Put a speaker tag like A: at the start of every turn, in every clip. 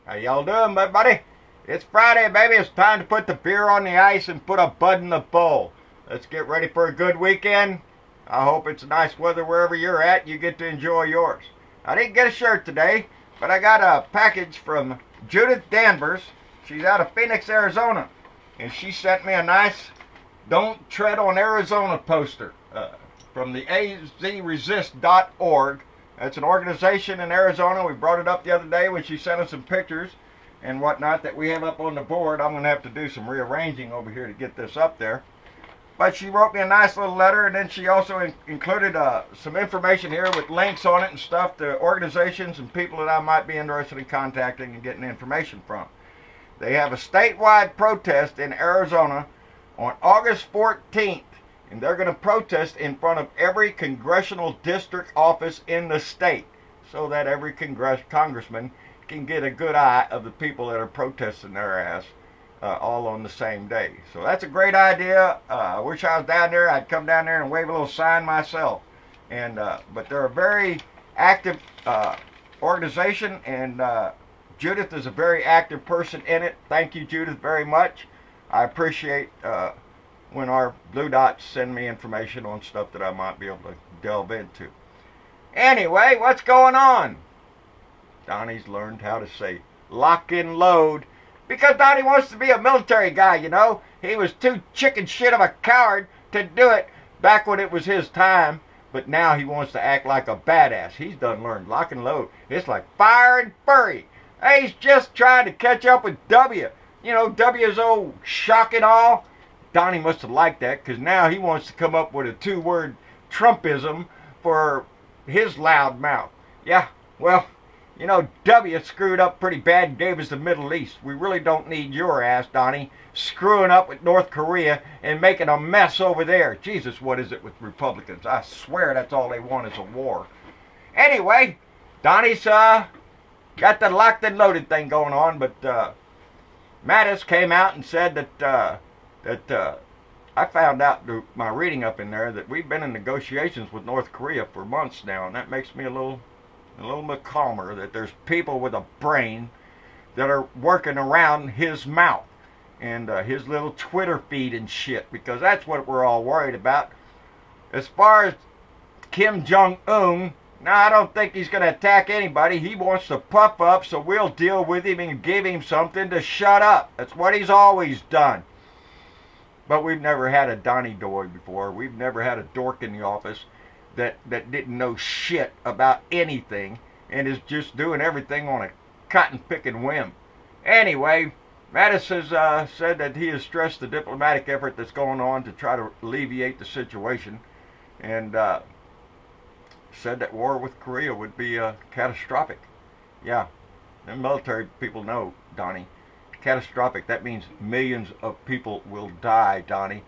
A: How y'all doing, buddy? It's Friday, baby. It's time to put the beer on the ice and put a bud in the bowl. Let's get ready for a good weekend. I hope it's nice weather wherever you're at. You get to enjoy yours. I didn't get a shirt today, but I got a package from Judith Danvers. She's out of Phoenix, Arizona. And she sent me a nice Don't Tread on Arizona poster from the azresist.org. That's an organization in Arizona. We brought it up the other day when she sent us some pictures and whatnot that we have up on the board. I'm going to have to do some rearranging over here to get this up there. But she wrote me a nice little letter, and then she also included some information here with links on it and stuff to organizations and people that I might be interested in contacting and getting information from. They have a statewide protest in Arizona on August 14th. And they're going to protest in front of every congressional district office in the state so that every congressman can get a good eye of the people that are protesting their ass all on the same day. So that's a great idea. I wish I was down there. I'd come down there and wave a little sign myself. And but they're a very active organization, and Judith is a very active person in it. Thank you, Judith, very much. I appreciate when our Blue Dots send me information on stuff that I might be able to delve into. Anyway, what's going on? Donnie's learned how to say lock and load because Donnie wants to be a military guy, you know. He was too chicken shit of a coward to do it back when it was his time, but now he wants to act like a badass. He's done learned lock and load. It's like fire and fury. He's just trying to catch up with W. You know, W's old shock and all. Donnie must have liked that because now he wants to come up with a two-word Trumpism for his loud mouth. Yeah, well, you know, W screwed up pretty bad and gave us the Middle East. We really don't need your ass, Donnie, screwing up with North Korea and making a mess over there. Jesus, what is it with Republicans? I swear that's all they want is a war. Anyway, Donnie's got the locked and loaded thing going on, but Mattis came out and said that I found out through my reading up in there that we've been in negotiations with North Korea for months now, and that makes me a little bit calmer that there's people with a brain that are working around his mouth and his little Twitter feed and shit, because that's what we're all worried about. As far as Kim Jong-un, now I don't think he's going to attack anybody. He wants to puff up, so we'll deal with him and give him something to shut up. That's what he's always done. But we've never had a Donnie Doy before. We've never had a dork in the office that didn't know shit about anything and is just doing everything on a cotton-picking whim. Anyway, Mattis has said that he has stressed the diplomatic effort that's going on to try to alleviate the situation, and said that war with Korea would be catastrophic. Yeah, the military people know, Donnie. Catastrophic. That means millions of people will die, Donnie.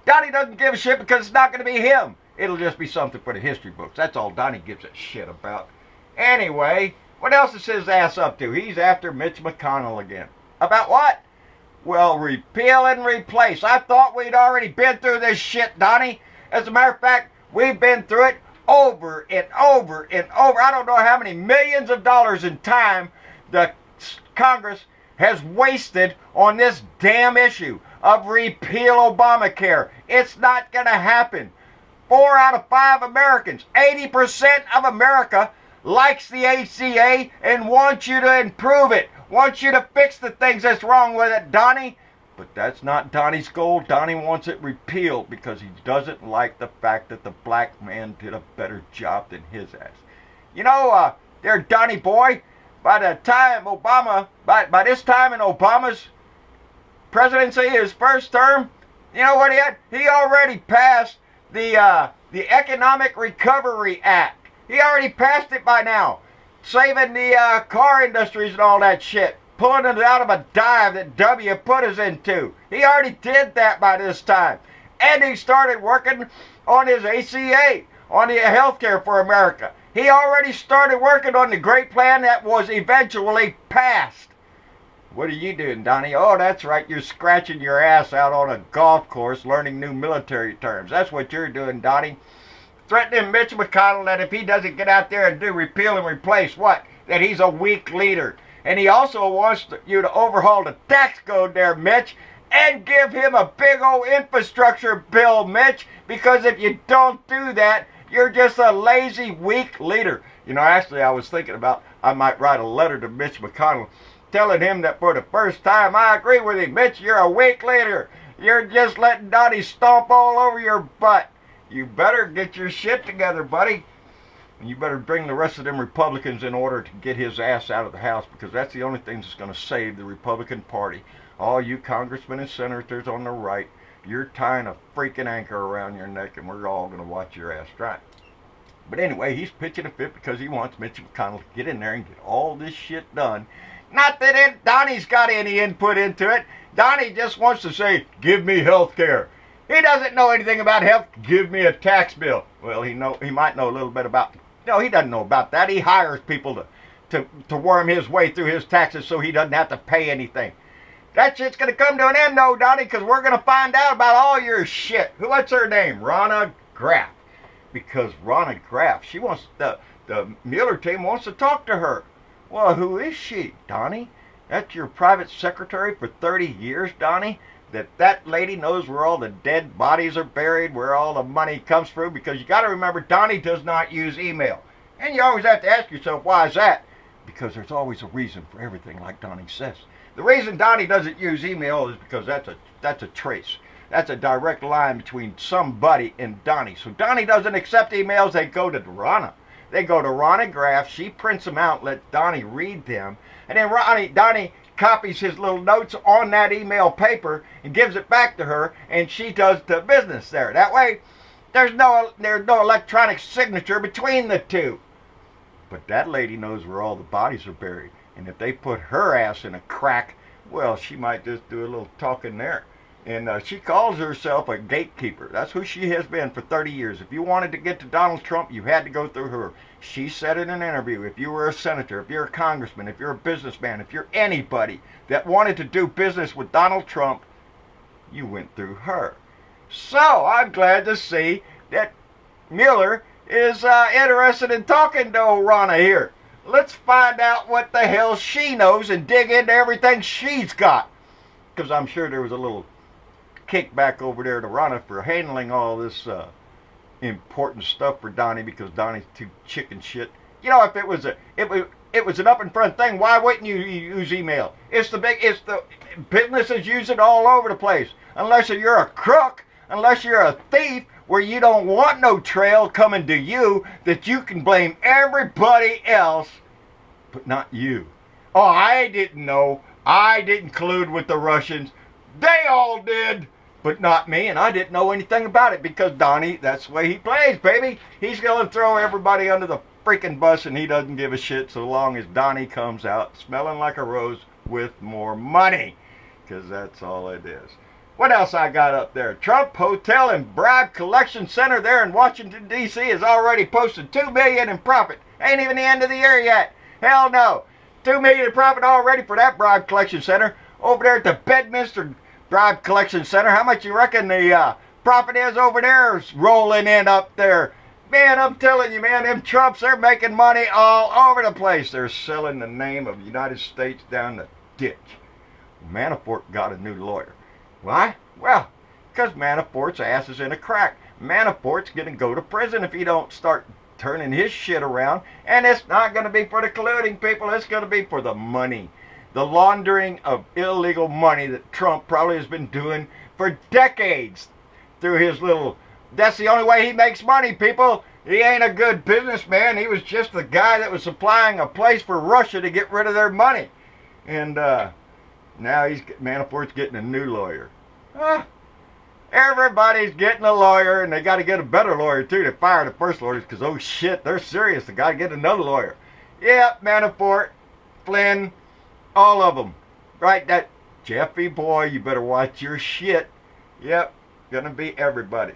A: Donnie doesn't give a shit because it's not going to be him. It'll just be something for the history books. That's all Donnie gives a shit about. Anyway, what else is his ass up to? He's after Mitch McConnell again. About what? Well, repeal and replace. I thought we'd already been through this shit, Donnie. As a matter of fact, we've been through it over and over and over. I don't know how many millions of dollars in time the Congress has wasted on this damn issue of repeal Obamacare. It's not going to happen. 4 out of 5 Americans, 80% of America likes the ACA and wants you to improve it, wants you to fix the things that's wrong with it, Donnie. But that's not Donnie's goal. Donnie wants it repealed because he doesn't like the fact that the black man did a better job than his ass. You know, there, Donnie boy, by the time Obama, by this time in Obama's presidency, his first term, you know what he had? He already passed the Economic Recovery Act. He already passed it by now, saving the car industries and all that shit, pulling us out of a dive that W put us into. He already did that by this time, and he started working on his ACA, on the health care for America. He already started working on the great plan that was eventually passed. What are you doing, Donnie? Oh, that's right. You're scratching your ass out on a golf course learning new military terms. That's what you're doing, Donnie. Threatening Mitch McConnell that if he doesn't get out there and do repeal and replace, what? That he's a weak leader. And he also wants you to overhaul the tax code there, Mitch, and give him a big old infrastructure bill, Mitch, because if you don't do that, you're just a lazy, weak leader. You know, actually, I was thinking about I might write a letter to Mitch McConnell telling him that for the first time, I agree with him. Mitch, you're a weak leader. You're just letting Donnie stomp all over your butt. You better get your shit together, buddy. And you better bring the rest of them Republicans in order to get his ass out of the House, because that's the only thing that's going to save the Republican Party. All you congressmen and senators on the right, you're tying a freaking anchor around your neck, and we're all going to watch your ass dry. But anyway, he's pitching a fit because he wants Mitch McConnell to get in there and get all this shit done. Not that Donnie's got any input into it. Donnie just wants to say, give me health care. He doesn't know anything about health. Give me a tax bill. Well, he might know a little bit about... No, he doesn't know about that. He hires people to worm his way through his taxes so he doesn't have to pay anything. That shit's going to come to an end, though, Donnie, because we're going to find out about all your shit. What's her name? Ronna Graff. Because Ronna Graff, she wants... The Mueller team wants to talk to her. Well, who is she, Donnie? That's your private secretary for 30 years, Donnie? That lady knows where all the dead bodies are buried, where all the money comes from, because you got to remember, Donnie does not use email. And you always have to ask yourself, why is that? Because there's always a reason for everything, like Donnie says. The reason Donnie doesn't use email is because that's a trace. That's a direct line between somebody and Donnie. So Donnie doesn't accept emails, they go to Ronna. They go to Ronna Graff, she prints them out, lets Donnie read them, and then Donnie copies his little notes on that email paper and gives it back to her, and she does the business there. That way, there's no electronic signature between the two. But that lady knows where all the bodies are buried, and if they put her ass in a crack, well, she might just do a little talking there. And she calls herself a gatekeeper. That's who she has been for 30 years. If you wanted to get to Donald Trump, you had to go through her. She said in an interview, if you were a senator, if you're a congressman, if you're a businessman, if you're anybody that wanted to do business with Donald Trump, you went through her. So I'm glad to see that Mueller is interested in talking to Ronna here. Let's find out what the hell she knows and dig into everything she's got. Because I'm sure there was a little kickback over there to Ronna for handling all this important stuff for Donnie, because Donnie's too chicken shit. You know, if it was an up in front thing, why wouldn't you use email? It's the businesses use it all over the place. Unless you're a crook, unless you're a thief, where you don't want no trail coming to you, that you can blame everybody else, but not you. Oh, I didn't know. I didn't collude with the Russians. They all did, but not me, and I didn't know anything about it, because Donnie, that's the way he plays, baby. He's going to throw everybody under the freaking bus, and he doesn't give a shit so long as Donnie comes out smelling like a rose with more money, because that's all it is. What else I got up there? Trump Hotel and Bribe Collection Center there in Washington, D.C. has already posted $2 million in profit. Ain't even the end of the year yet. Hell no. $2 million in profit already for that Bribe Collection Center. Over there at the Bedminster Bribe Collection Center, how much you reckon the profit is over there? It's rolling in up there. Man, I'm telling you, man, them Trumps, they're making money all over the place. They're selling the name of the United States down the ditch. Manafort got a new lawyer. Why? Well, because Manafort's ass is in a crack. Manafort's going to go to prison if he don't start turning his shit around. And it's not going to be for the colluding people. It's going to be for the money. The laundering of illegal money that Trump probably has been doing for decades through his little... That's the only way he makes money, people. He ain't a good businessman. He was just the guy that was supplying a place for Russia to get rid of their money. And now Manafort's getting a new lawyer. Everybody's getting a lawyer, and they got to get a better lawyer, too. They fire the first lawyers because, oh, shit, they're serious. They got to get another lawyer. Yep, Manafort, Flynn, all of them. Right, that Jeffy boy, you better watch your shit. Yep, gonna be everybody.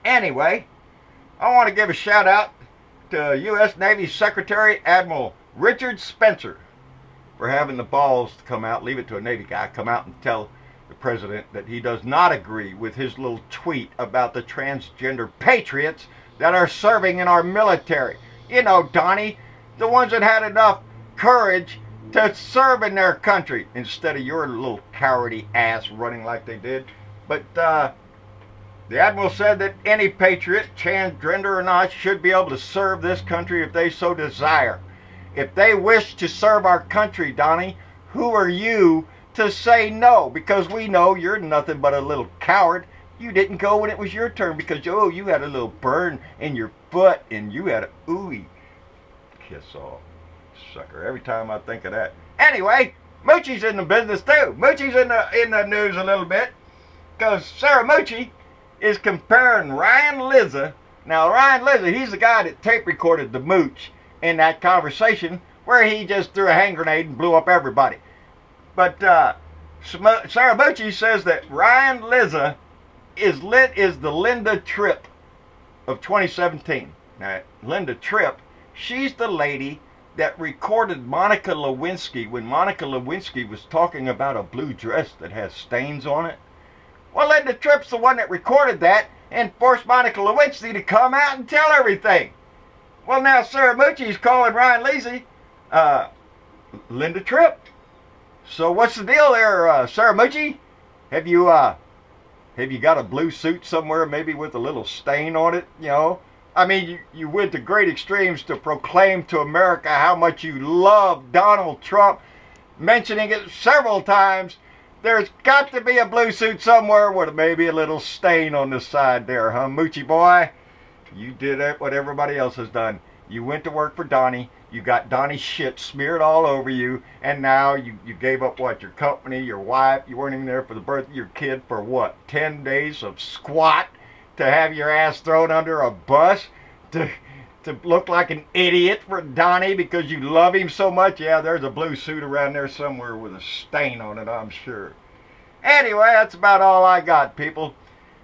A: Anyway, I want to give a shout out to U.S. Navy Secretary Admiral Richard Spencer for having the balls to come out, leave it to a Navy guy, come out and tell the president that he does not agree with his little tweet about the transgender patriots that are serving in our military. You know, Donnie, the ones that had enough courage to serve in their country instead of your little cowardy ass running like they did. But the Admiral said that any patriot, transgender or not, should be able to serve this country if they so desire. If they wish to serve our country, Donnie, who are you to say no? Because we know you're nothing but a little coward. You didn't go when it was your turn because, oh, you had a little burn in your foot and you had a ooey. Kiss off, sucker. Every time I think of that. Anyway, Moochie's in the business too. Moochie's in the news a little bit because Sarah Moochie is comparing Ryan Lizza. Now, Ryan Lizza, he's the guy that tape recorded the mooch in that conversation where he just threw a hand grenade and blew up everybody. But Sarah Moochie says that Ryan Lizza is the Linda Tripp of 2017. Now, Linda Tripp, she's the lady that recorded Monica Lewinsky when Monica Lewinsky was talking about a blue dress that has stains on it. Well, Linda Tripp's the one that recorded that and forced Monica Lewinsky to come out and tell everything. Well, now Sarah Moochie's calling Ryan Lizzy Linda Tripp. So what's the deal there, Sarah Moochie? Have you got a blue suit somewhere, maybe with a little stain on it? You know, I mean, you went to great extremes to proclaim to America how much you love Donald Trump, mentioning it several times. There's got to be a blue suit somewhere with maybe a little stain on the side there, huh, Moochie boy? You did what everybody else has done. You went to work for Donnie. You got Donnie's shit smeared all over you. And now you gave up what? Your company, your wife. You weren't even there for the birth of your kid for what? 10 days of squat to have your ass thrown under a bus? To look like an idiot for Donnie because you love him so much? Yeah, there's a blue suit around there somewhere with a stain on it, I'm sure. Anyway, that's about all I got, people.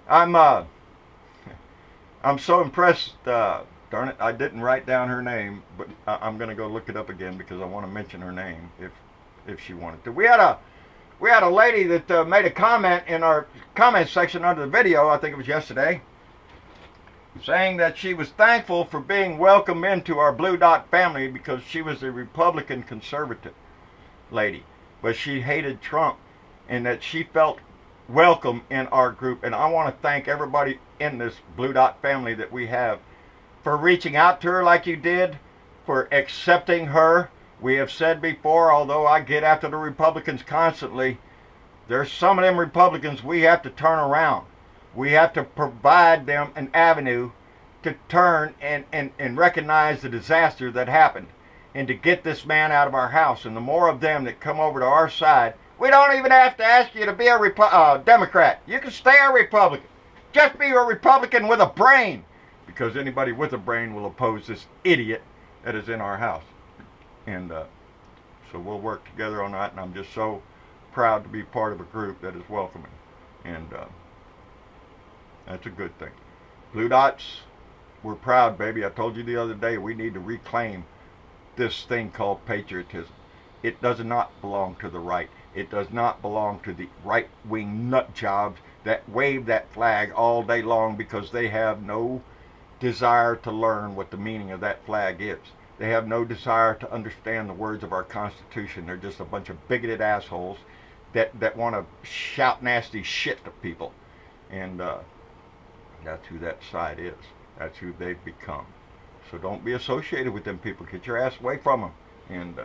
A: I'm so impressed. Darn it, I didn't write down her name, but I'm going to go look it up again because I want to mention her name if she wanted to. We had a lady that made a comment in our comment section under the video, I think it was yesterday, saying that she was thankful for being welcomed into our Blue Dot family because she was a Republican conservative lady, but she hated Trump and that she felt welcome in our group. And I want to thank everybody in this Blue Dot family that we have for reaching out to her like you did, for accepting her. We have said before, although I get after the Republicans constantly, there's some of them Republicans we have to turn around. We have to provide them an avenue to turn and recognize the disaster that happened and to get this man out of our house. And the more of them that come over to our side, we don't even have to ask you to be a Democrat. You can stay a Republican. Just be a Republican with a brain, because anybody with a brain will oppose this idiot that is in our house. And so we'll work together on that, and I'm just so proud to be part of a group that is welcoming. And that's a good thing. Blue Dots, we're proud, baby. I told you the other day, we need to reclaim this thing called patriotism. It does not belong to the right. It does not belong to the right-wing nut jobs that wave that flag all day long because they have no desire to learn what the meaning of that flag is. They have no desire to understand the words of our Constitution. They're just a bunch of bigoted assholes that want to shout nasty shit to people. And that's who that side is. That's who they've become. So don't be associated with them people. Get your ass away from them. And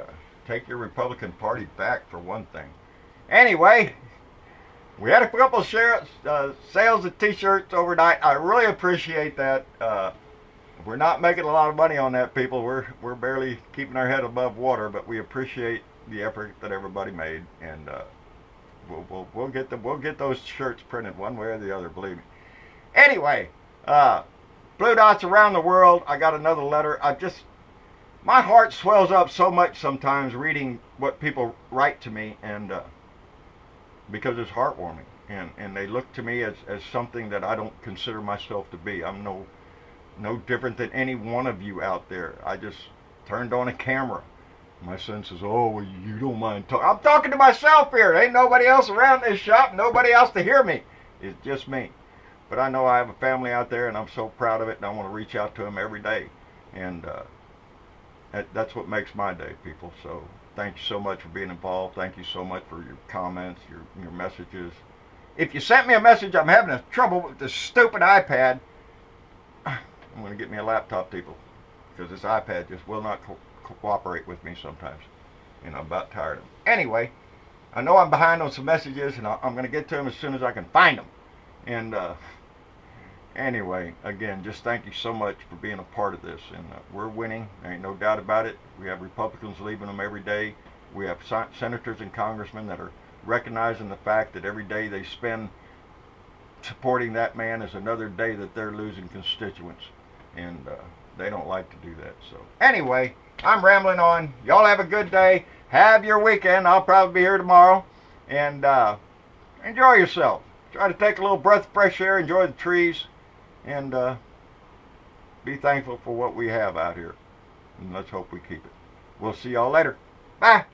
A: take your Republican Party back, for one thing. Anyway, we had a couple of sales of t-shirts overnight. I really appreciate that. We're not making a lot of money on that, people. We're barely keeping our head above water, but we appreciate the effort that everybody made, and we'll get those shirts printed one way or the other, believe me. Anyway, Blue Dots around the world. I got another letter. My heart swells up so much sometimes reading what people write to me, and because it's heartwarming, and they look to me as something that I don't consider myself to be. I'm no different than any one of you out there. I just turned on a camera. My son says, oh, well, you don't mind talking. I'm talking to myself here. There ain't nobody else around this shop, nobody else to hear me. It's just me. But I know I have a family out there, and I'm so proud of it, and I want to reach out to them every day. And that's what makes my day, people. So thank you so much for being involved. Thank you so much for your comments, your messages. If you sent me a message, I'm having trouble with this stupid iPad. I'm going to get me a laptop, people, because this iPad just will not cooperate with me sometimes. And I'm about tired of them. Anyway, I know I'm behind on some messages, and I'm going to get to them as soon as I can find them. And anyway, again, just thank you so much for being a part of this. And we're winning. There ain't no doubt about it. We have Republicans leaving them every day. We have senators and congressmen that are recognizing the fact that every day they spend supporting that man is another day that they're losing constituents. And they don't like to do that. So anyway, I'm rambling on. Y'all have a good day. Have your weekend. I'll probably be here tomorrow. And enjoy yourself. Try to take a little breath of fresh air. Enjoy the trees. And be thankful for what we have out here. And let's hope we keep it. We'll see y'all later. Bye.